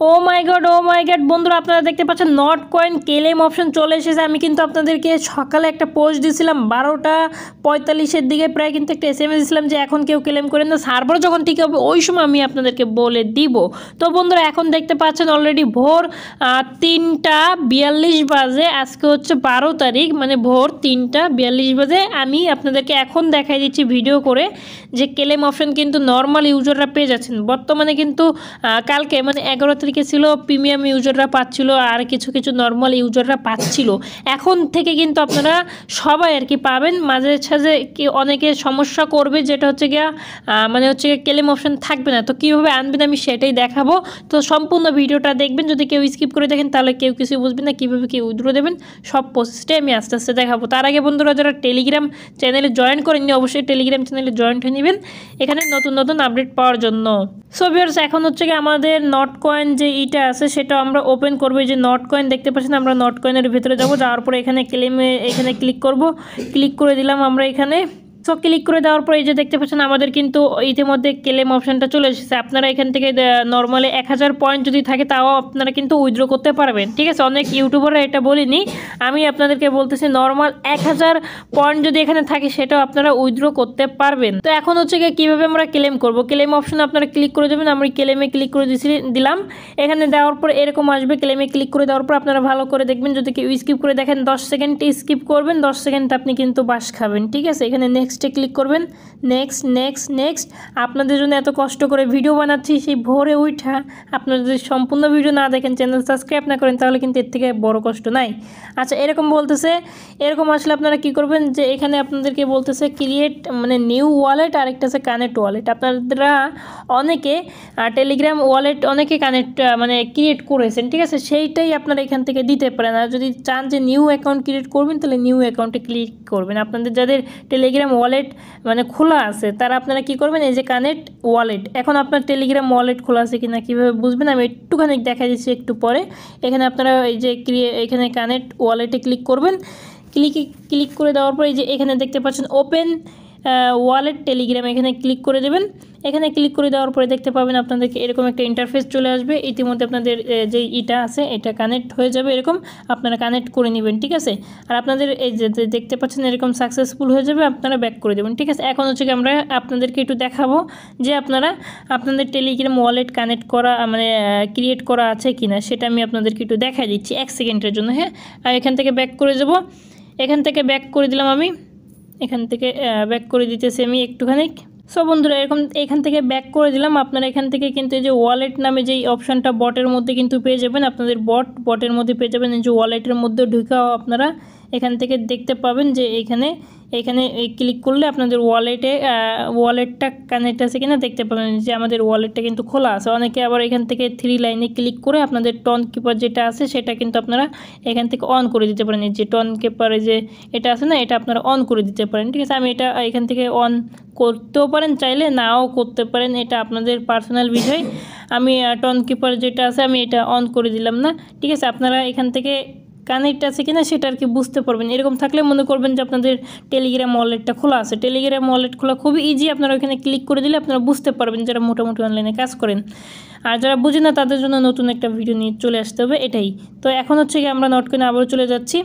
ও মাই god বন্ধুরা, আপনারা দেখতে পাচ্ছেন নট কয়েন ক্লেম অপশন চলে এসেছে। আমি কিন্তু আপনাদেরকে সকালে একটা পোস্ট দিয়েছিলাম 12:45 দিকে, প্রায় কিন্তু একটা SMS দিয়েছিলাম যে এখন কেউ ক্লেম করেন না, সার্ভার যখন ঠিক হবে ওই সময় আমি আপনাদেরকে বলে দিব। তো বন্ধুরা এখন দেখতে পাচ্ছেন অলরেডি ভোর 3:42 বাজে। আজকে হচ্ছে 12 তারিখ, মানে ভোর 3:42 বাজে। আমি আপনাদেরকে এখন দেখাই দিচ্ছি ভিডিও করে যে ক্লেম অপশন কিন্তু নর্মাল ইউজাররা পেয়ে যাচ্ছেন বর্তমানে। কিন্তু কালকে মানে 11 তারিখে ছিল প্রিমিয়াম ইউজাররা পাচ্ছিল, আর কিছু কিছু নর্মাল ইউজাররা পাচ্ছিল। এখন থেকে কিন্তু আপনারা সবাই আর কি পাবেন। মাঝে সাঝে কি অনেকে সমস্যা করবে, যেটা হচ্ছে গিয়া মানে হচ্ছে ক্লেম অপশন থাকবে না। তো কীভাবে আনবেন আমি সেটাই দেখাবো। তো সম্পূর্ণ ভিডিওটা দেখবেন। যদি কেউ স্কিপ করে দেখেন তাহলে কেউ কিছু বুঝবেন না, কীভাবে কি উইথড্র দেবেন সব প্রসেসটাই আমি আস্তে আস্তে দেখাবো। তার আগে বন্ধুরা যারা টেলিগ্রাম চ্যানেলে জয়েন করেননি অবশ্যই টেলিগ্রাম চ্যানেলে জয়েন হয়ে নেবেন এখানে নতুন নতুন আপডেট পাওয়ার জন্য। সো ভিউয়ার্স এখন হচ্ছে কি আমাদের নট কয়েন যে ইটা আছে সেটা আমরা ওপেন করবো। এই যে নট কয়েন দেখতে পাচ্ছেন, আমরা নট কয়েনের ভিতরে যাবো, যাওয়ার পরে এখানে ক্লেমে এখানে ক্লিক করব। ক্লিক করে দিলাম আমরা এখানে। সো ক্লিক করে দেওয়ার পরে এই যে দেখতে পাচ্ছেন আমাদের কিন্তু ইতিমধ্যে ক্লেম অপশনটা চলে এসেছে। আপনারা এখান থেকে নর্মালি 1000 পয়েন্ট যদি থাকে তাও আপনারা কিন্তু উইথড্র করতে পারবেন, ঠিক আছে। অনেক ইউটিউবাররা এটা বলিনি, আমি আপনাদেরকে বলতেছি নর্মাল 1000 পয়েন্ট যদি এখানে থাকে সেটাও আপনারা উইথড্র করতে পারবেন। তো এখন হচ্ছে কীভাবে আমরা ক্লেম করব, ক্লেম অপশনে আপনারা ক্লিক করে দেবেন। আমি ক্লেমে ক্লিক করে দিলাম। এখানে দেওয়ার পর এরকম আসবে। ক্লেমে ক্লিক করে দেওয়ার পর আপনারা ভালো করে দেখবেন, যদি কেউ স্কিপ করে দেখেন 10 সেকেন্ড স্কিপ করবেন, 10 সেকেন্ড আপনি কিন্তু বাস খাবেন, ঠিক আছে। এখানে নেক্সটে ক্লিক করবেন, নেক্সট নেক্সট নেক্সট। আপনাদের জন্য এত কষ্ট করে ভিডিও বানাচ্ছি, সেই ভোরে উঠা আপনারা যদি সম্পূর্ণ ভিডিও না দেখেন, চ্যানেল সাবস্ক্রাইব না করেন, তাহলে কিন্তু এর থেকে বড় কষ্ট নাই। আচ্ছা এরকম বলতেছে, এরকম আসলে আপনারা কি করবেন যে এখানে আপনাদেরকে বলতেছে ক্রিয়েট মানে নিউ ওয়ালেট, আরেকটা আছে কানেক্ট ওয়ালেট। আপনারা অনেকে টেলিগ্রাম ওয়ালেট অনেকে কানেক্ট মানে ক্রিয়েট করেছেন, ঠিক আছে, সেইটাই আপনারা এখান থেকে দিতে পারেন। আর যদি চান যে নিউ অ্যাকাউন্ট ক্রিয়েট করবেন তাহলে নিউ অ্যাকাউন্টে ক্লিক করবেন। আপনাদের যাদের টেলিগ্রাম ওয়ালেট মানে খোলা আছে তারা আপনারা কি করবেন, এই যে কানেক্ট ওয়ালেট। এখন আপনার টেলিগ্রাম ওয়ালেট খোলা আছে কিনা কীভাবে বুঝবেন আমি একটুখানি দেখা দিচ্ছি একটু পরে। এখানে আপনারা এই যে এখানে কানেক্ট ওয়ালেটে ক্লিক করবেন। ক্লিক করে দেওয়ার পর এই যে এখানে দেখতে পাচ্ছেন ওপেন ওয়ালেট টেলিগ্রাম, এখানে ক্লিক করে দেবেন। এখানে ক্লিক করে দেওয়ার পরে দেখতে পাবেন আপনাদেরকে এরকম একটা ইন্টারফেস চলে আসবে। ইতিমধ্যে আপনাদের যে ইটা আছে এটা কানেক্ট হয়ে যাবে, এরকম আপনারা কানেক্ট করে নেবেন, ঠিক আছে। আর আপনাদের এই যে দেখতে পাচ্ছেন এরকম সাকসেসফুল হয়ে যাবে, আপনারা ব্যাক করে দেবেন, ঠিক আছে। এখন হচ্ছে কি আমরা আপনাদেরকে একটু দেখাবো যে আপনারা আপনাদের টেলিগ্রাম ওয়ালেট কানেক্ট করা মানে ক্রিয়েট করা আছে কিনা, সেটা আমি আপনাদেরকে একটু দেখাই দিচ্ছি 1 সেকেন্ডের জন্য, হ্যাঁ। আর এখান থেকে ব্যাক করে যাব, এখান থেকে ব্যাক করে দিলাম আমি, এখান থেকে ব্যাক করে দিতেছি আমি একটুখানি। সো বন্ধুরা এরকম এখান থেকে ব্যাক করে দিলাম। আপনারা এখান থেকে কিন্তু এই যে ওয়ালেট নামে যেই অপশানটা বটের মধ্যে কিন্তু পেয়ে যাবেন, আপনাদের বটের মধ্যে পেয়ে যাবেন। এই যে ওয়ালেটের মধ্যে ঢুকাও আপনারা এখান থেকে দেখতে পাবেন যে এখানে ক্লিক করলে আপনাদের ওয়ালেটটা কানেক্ট আছে কিনা দেখতে পাবেন যে আমাদের ওয়ালেটটা কিন্তু খোলা আছে। অনেকে আবার এখান থেকে 3 লাইনে ক্লিক করে আপনাদের টন কিপার যেটা আছে সেটা কিন্তু আপনারা এখান থেকে অন করে দিতে পারেন। এই যে টন কিপারে যে এটা আছে না, এটা আপনারা অন করে দিতে পারেন, ঠিক আছে। আমি এটা এখান থেকে অন করতেও পারেন, চাইলে নাও করতে পারেন, এটা আপনাদের পার্সোনাল বিষয়। আমি টন কিপার যেটা আছে আমি এটা অন করে দিলাম না, ঠিক আছে। আপনারা এখান থেকে কানেক্ট আছে কিনা সেটা আর কি বুঝতে পারবেন। এরকম থাকলে মনে করবেন যে আপনাদের টেলিগ্রাম ওয়ালেটটা খোলা আছে। টেলিগ্রাম ওয়ালেট খোলা খুবই ইজি, আপনারা ওখানে ক্লিক করে দিলে আপনারা বুঝতে পারবেন যারা মোটামুটি অনলাইনে কাজ করেন। আর যারা বুঝেন না তাদের জন্য নতুন একটা ভিডিও নিয়ে চলে আসতে হবে, এটাই। তো এখন হচ্ছে কি আমরা নট কয়েনে আবারও চলে যাচ্ছি।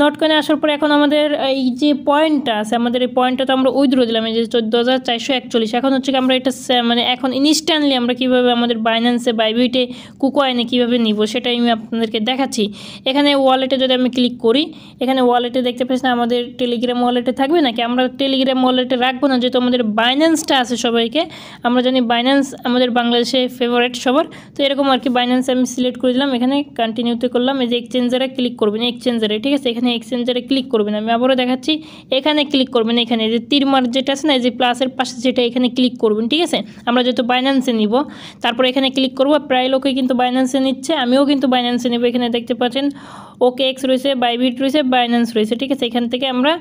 নট কয়েনে আসার পরে এখন আমাদের এই যে পয়েন্টটা আছে, আমাদের এই পয়েন্টটা তো আমরা উইথড্র দিলাম, এই যে 14,441। এখন হচ্ছে কি আমরা এটা মানে এখন ইনস্ট্যান্টলি আমরা কীভাবে আমাদের বাইন্যান্সে বাইবিটে কুকয়েনে কীভাবে নিব সেটাই আমি আপনাদেরকে দেখাচ্ছি। এখানে ওয়ালেটে যদি আমি ক্লিক করি, এখানে ওয়ালেটে দেখতে পাচ্ছি না আমাদের টেলিগ্রাম ওয়ালেটে থাকবে নাকি, আমরা টেলিগ্রাম ওয়ালেটে রাখবো না, যেহেতু আমাদের বাইন্যান্সটা আছে সবাইকে। আমরা জানি বাইন্যান্স আমাদের বাংলাদেশে ফেভারিট সবার। তো এরকম আর কি বাইন্যান্স আমি সিলেক্ট করে দিলাম, এখানে কন্টিনিউতে করলাম। এই যে এক্সচেঞ্জারে ক্লিক করবেন, এক্সচেঞ্জারে, ঠিক আছে। এখানে এক্সচেঞ্জারে ক্লিক করবেন, আমি আবারও দেখাচ্ছি। এখানে ক্লিক করবেন, এখানে যে তীর মার্ক যেটা আছে না, এই যে প্লাসের পাশে যেটা, এখানে ক্লিক করবেন, ঠিক আছে। আমরা যেহেতু বাইন্যান্সে নিব তারপর এখানে ক্লিক করবো। প্রায় লোকেই কিন্তু বাইন্যান্সে নিচ্ছে, আমিও কিন্তু বাইন্যান্সে নেব। এখানে দেখতে পাচ্ছেন OKX রয়েছে, বাইবিট রয়েছে, বাইন্যান্স রয়েছে, ঠিক আছে। এখান থেকে আমরা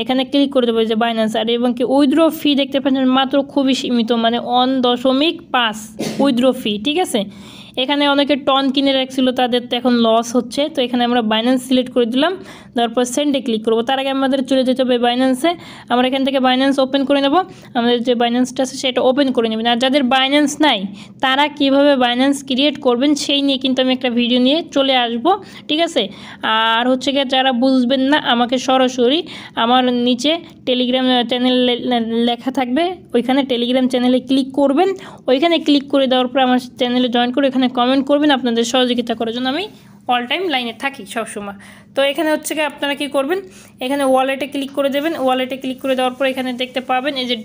এখানে ক্লিক করে দেবো যে বাইন্যান্স। আর এবং কি উইথড্র ফি দেখতে পাচ্ছেন মাত্র খুবই সীমিত, মানে 1.5 উইথড্র ফি, ঠিক আছে। এখানে অনেকে টন কিনে রাখছিল, তাদের তো এখন লস হচ্ছে। তো এখানে আমরা বাইন্যান্স সিলেক্ট করে দিলাম, তারপর সেন্ডে ক্লিক করবো। তার আগে আমাদের চলে যেতে হবে বাইন্যান্সে। আমরা এখান থেকে বাইন্যান্স ওপেন করে নেব, আমাদের যে বাইন্যান্সটা আছে সেটা ওপেন করে নেবেন। আর যাদের বাইন্যান্স নাই তারা কিভাবে বাইন্যান্স ক্রিয়েট করবেন সেই নিয়ে কিন্তু আমি একটা ভিডিও নিয়ে চলে আসব, ঠিক আছে। আর হচ্ছে গিয়ে যারা বুঝবেন না আমাকে সরাসরি আমার নিচে টেলিগ্রাম চ্যানেল লেখা থাকবে, ওইখানে টেলিগ্রাম চ্যানেলে ক্লিক করবেন। ওইখানে ক্লিক করে দেওয়ার পর আমার চ্যানেলে জয়েন করে এখানে কমেন্ট করবেন। আপনাদের সহযোগিতা করার জন্য আমি অল টাইম লাইনে থাকি সবসময়। তো এখানে হচ্ছে কি আপনারা কী করবেন, এখানে ওয়ালেটে ক্লিক করে দেবেন। ওয়ালেটে ক্লিক করে দেওয়ার পর এখানে দেখতে পাবেন এই যে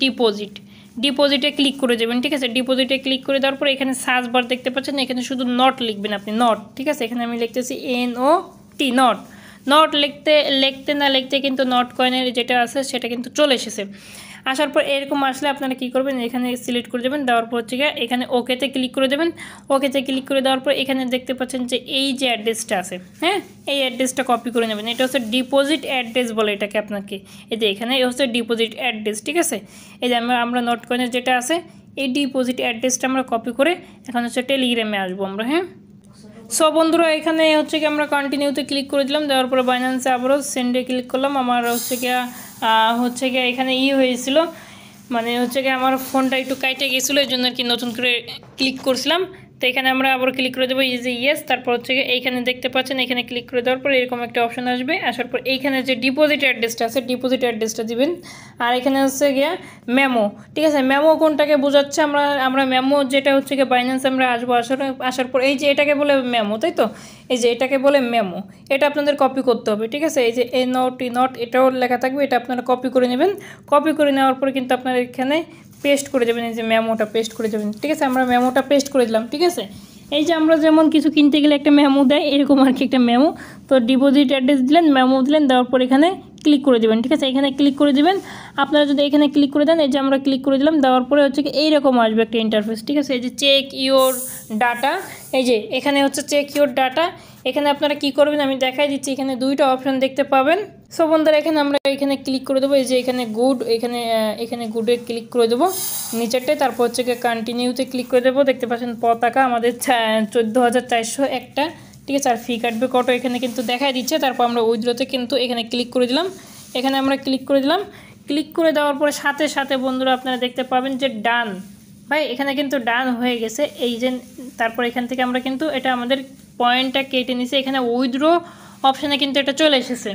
ডিপোজিটে ক্লিক করে দেবেন, ঠিক আছে। ডিপোজিটে ক্লিক করে দেওয়ার পর এখানে সার্চ বার দেখতে পাচ্ছেন, এখানে শুধু নট লিখবেন আপনি, নট, ঠিক আছে। এখানে আমি লিখতেছি NOT, নট লিখতে কিন্তু নট কয়েনের যেটা আছে সেটা কিন্তু চলে এসেছে। আসার পর এরকম আসলে আপনারা কী করবেন, এখানে সিলেক্ট করে দেবেন। দেওয়ার পর হচ্ছে এখানে ওকেতে ক্লিক করে দেবেন। ওকেতে ক্লিক করে দেওয়ার পর এখানে দেখতে পাচ্ছেন যে এই যে অ্যাড্রেসটা আছে, হ্যাঁ, এই অ্যাড্রেসটা কপি করে নেবেন। এটা হচ্ছে ডিপোজিট অ্যাড্রেস বলে এটাকে আপনাকে। এই যে এখানে হচ্ছে ডিপোজিট অ্যাড্রেস, ঠিক আছে। এই যে আমরা নট কয়েনের যেটা আছে এই ডিপোজিট অ্যাড্রেসটা আমরা কপি করে এখন হচ্ছে টেলিগ্রামে আসবো আমরা, হ্যাঁ। সো বন্ধুরা এখানে হচ্ছে কি আমরা কন্টিনিউতে ক্লিক করে দিলাম। দেওয়ার পরে বাইন্যান্সে আবারও সেন্ডে ক্লিক করলাম। আমার হচ্ছে গিয়ে এখানে হয়েছিল, মানে হচ্ছে গিয়ে আমার ফোনটা একটু কাইটে গিয়েছিলো, এই জন্য আর কি নতুন করে ক্লিক করছিলাম। তো এখানে আমরা আবার ক্লিক করে দেবো এই যে ইয়েস। তারপর হচ্ছে গিয়ে এইখানে দেখতে পাচ্ছেন, এখানে ক্লিক করে দেওয়ার পর এরকম একটা অপশন আসবে। আসার পর এইখানে যে ডিপোজিট অ্যাড্রেসটা আছে ডিপোজিট অ্যাড্রেসটা দিবেন। আর এখানে হচ্ছে গিয়ে মেমো, ঠিক আছে। মেমো কোনটাকে বোঝাচ্ছে, আমরা মেমো যেটা হচ্ছে গিয়ে বাইন্যান্স আমরা আসবো। আসার পর এই যে এটাকে বলে মেমো, তাই তো, এই যে এটাকে বলে মেমো। এটা আপনাদের কপি করতে হবে, ঠিক আছে। এই যে NOT এটাও লেখা থাকবে, এটা আপনারা কপি করে নেবেন। কপি করে নেওয়ার পরে কিন্তু আপনারা এখানে পেস্ট করে দেবেন, এই যে মেমোটা পেস্ট করে দেবেন, ঠিক আছে। আমরা মেমোটা পেস্ট করে দিলাম, ঠিক আছে। এই যে আমরা যেমন কিছু কিনতে গেলে একটা মেমো দেয়, এরকম আর কি একটা মেমো। তো ডিপোজিট অ্যাড্রেস দিলেন, মেমো দিলেন, দেওয়ার পর এখানে ক্লিক করে দেবেন, ঠিক আছে। এখানে ক্লিক করে দেবেন। আপনারা যদি এখানে ক্লিক করে দেন, এই যে আমরা ক্লিক করে দিলাম, দেওয়ার পরে হচ্ছে কি এইরকম আসবে একটা ইন্টারফেস, ঠিক আছে। এই যে চেক ইওর ডাটা, এই যে এখানে হচ্ছে চেক ইওর ডাটা। এখানে আপনারা কি করবেন আমি দেখাই দিচ্ছি, এখানে দুইটা অপশন দেখতে পাবেন। সো বন্ধুরা এখানে আমরা এখানে ক্লিক করে দেবো, এই যে এখানে গুড, এখানে গুডে ক্লিক করে দেবো নিচেরটায়। তারপর হচ্ছে কন্টিনিউতে ক্লিক করে দেবো। দেখতে পাচ্ছেন পতাকা আমাদের 14,400 একটা, ঠিক আছে। আর ফি কাটবে কত এখানে কিন্তু দেখাই দিচ্ছে। তারপর আমরা উইথড্রতে কিন্তু এখানে ক্লিক করে দিলাম। এখানে আমরা ক্লিক করে দিলাম। ক্লিক করে দেওয়ার পরে সাথে সাথে বন্ধুরা আপনারা দেখতে পাবেন যে ডান, ভাই এখানে কিন্তু ডান হয়ে গেছে। এই যে তারপর এখান থেকে আমরা কিন্তু এটা আমাদের পয়েন্টটা কেটে নিছে, এখানে উইথড্র অপশানে কিন্তু এটা চলে এসেছে।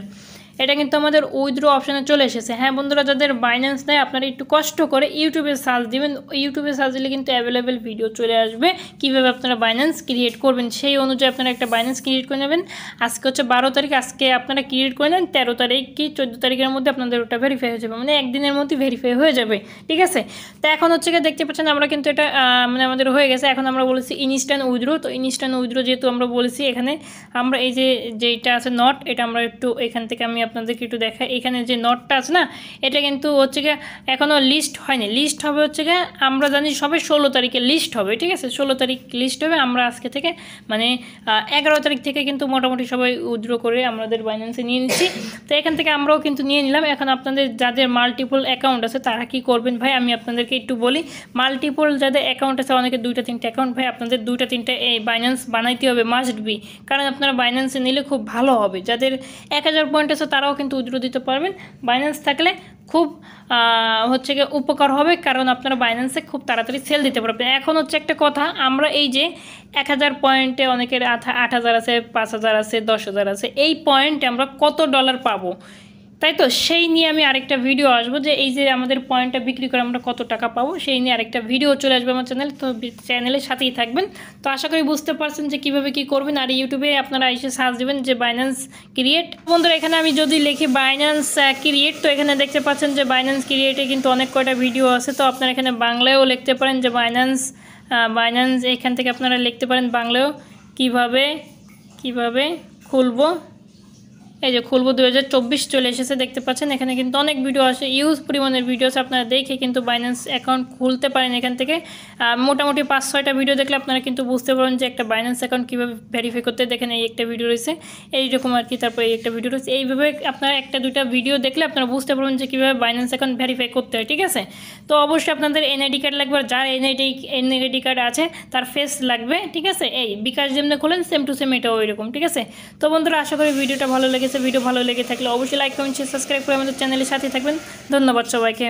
এটা কিন্তু আমাদের উইথড্র অপশানে চলে এসেছে। হ্যাঁ বন্ধুরা, যাদের বাইন্যান্স নেই আপনারা একটু কষ্ট করে ইউটিউবে সার্চ দিবেন। ইউটিউবে সার্চ দিলে কিন্তু অ্যাভেলেবেল ভিডিও চলে আসবে কীভাবে আপনারা বাইন্যান্স ক্রিয়েট করবেন। সেই অনুযায়ী আপনারা একটা বাইন্যান্স ক্রিয়েট করে নেবেন। আজকে হচ্ছে 12 তারিখ, আজকে আপনারা ক্রিয়েট করে নেন, 13 তারিখ কি 14 তারিখের মধ্যে আপনাদের ওটা ভেরিফাই হয়ে যাবে, মানে একদিনের মধ্যে ভেরিফাই হয়ে যাবে, ঠিক আছে। তো এখন হচ্ছে দেখতে পাচ্ছেন আমরা কিন্তু এটা মানে আমাদের হয়ে গেছে। এখন আমরা বলেছি ইনস্ট্যান্ট উইথড্র। তো ইনস্ট্যান্ট উইথড্র যেহেতু আমরা বলেছি, এখানে আমরা এই যেটা আছে নট, এটা আমরা একটু এখান থেকে আমি আপনাদেরকে একটু দেখাই। এখানে যে নটটা আছে না, এটা কিন্তু হচ্ছে গিয়ে এখনও লিস্ট হয়নি। লিস্ট হবে হচ্ছে গিয়ে আমরা জানি সবে 16 তারিখে লিস্ট হবে, ঠিক আছে। 16 তারিখ লিস্ট হবে। আমরা আজকে থেকে মানে 11 তারিখ থেকে কিন্তু মোটামুটি সবাই উইথড্র করে আমাদের বাইন্যান্সে নিয়ে নিচ্ছি। তো এখান থেকে আমরাও কিন্তু নিয়ে নিলাম। এখন আপনাদের যাদের মাল্টিপল অ্যাকাউন্ট আছে তারা কি করবেন ভাই, আমি আপনাদেরকে একটু বলি। মাল্টিপল যাদের অ্যাকাউন্ট আছে, অনেকে 2-3টা অ্যাকাউন্ট, ভাই আপনাদের 2-3টা এই বাইন্যান্স বানাইতে হবে, মাস্ট বি। কারণ আপনারা বাইন্যান্সে নিলে খুব ভালো হবে। যাদের 1000 পয়েন্ট আছে তারাও কিন্তু উইথড্র দিতে পারবেন। বাইন্যান্স থাকলে খুব হচ্ছে গিয়ে উপকার হবে, কারণ আপনারা বাইন্যান্সে খুব তাড়াতাড়ি সেল দিতে পারবেন। এখন হচ্ছে একটা কথা, আমরা এই যে 1000 পয়েন্টে অনেকের 8000 আছে, 5000 আছে, 10,000 আছে, এই পয়েন্টে আমরা কত ডলার পাবো, তাই তো। সেই নিয়ে আমি আরেকটা ভিডিও আসবো যে এই যে আমাদের পয়েন্টটা বিক্রি করে আমরা কত টাকা পাবো, সেই নিয়ে আরেকটা ভিডিও চলে আসবে আমার চ্যানেল। তো চ্যানেলের সাথেই থাকবেন। তো আশা করি বুঝতে পারছেন যে কীভাবে কী করবেন। আর ইউটিউবে আপনারা এসে সার্চ দেবেন যে বাইন্যান্স ক্রিয়েট। বন্ধুরা এখানে আমি যদি লিখি বাইন্যান্স ক্রিয়েট, তো এখানে দেখতে পাচ্ছেন যে বাইন্যান্স ক্রিয়েটে কিন্তু অনেক কয়টা ভিডিও আছে। তো আপনারা এখানে বাংলায়ও লিখতে পারেন যে বাইন্যান্স এখান থেকে আপনারা লিখতে পারেন বাংলায়ও কিভাবে খুলবো এই যে খুলবো 2024 চলে এসেছে, দেখতে পাচ্ছেন এখানে কিন্তু অনেক ভিডিও আসে, ইউজ পরিমাণের ভিডিও আছে। আপনারা দেখে কিন্তু বাইন্যান্স অ্যাকাউন্ট খুলতে পারেন এখান থেকে। মোটামুটি 5-6টা ভিডিও দেখলে আপনারা কিন্তু বুঝতে পারবেন যে একটা বাইন্যান্স অ্যাকাউন্ট কীভাবে ভেরিফাই করতে। দেখেন এই একটা ভিডিও রয়েছে এইরকম আর কি, তারপরে এই একটা ভিডিও রয়েছে। এইভাবে আপনারা 1-2টা ভিডিও দেখলে আপনারা বুঝতে পারবেন যে কীভাবে বাইন্যান্স অ্যাকাউন্ট ভেরিফাই করতে হয়, ঠিক আছে। তো অবশ্যই আপনাদের এনআইডি কার্ড লাগবে, আর যার এনআইডি কার্ড আছে তার ফেস লাগবে, ঠিক আছে। এই বিকাশ যেমনি খোলেন সেম টু সেম এটাও ওইরকম, ঠিক আছে। তো বন্ধুরা আশা করি ভিডিওটা ভালো লেগেছে। ভিডিও ভালো লেগে থাকলে অবশ্যই লাইক কমেন্ট শেয়ার সাবস্ক্রাইব করে আমাদের চ্যানেলের সাথে থাকবেন। ধন্যবাদ সবাইকে।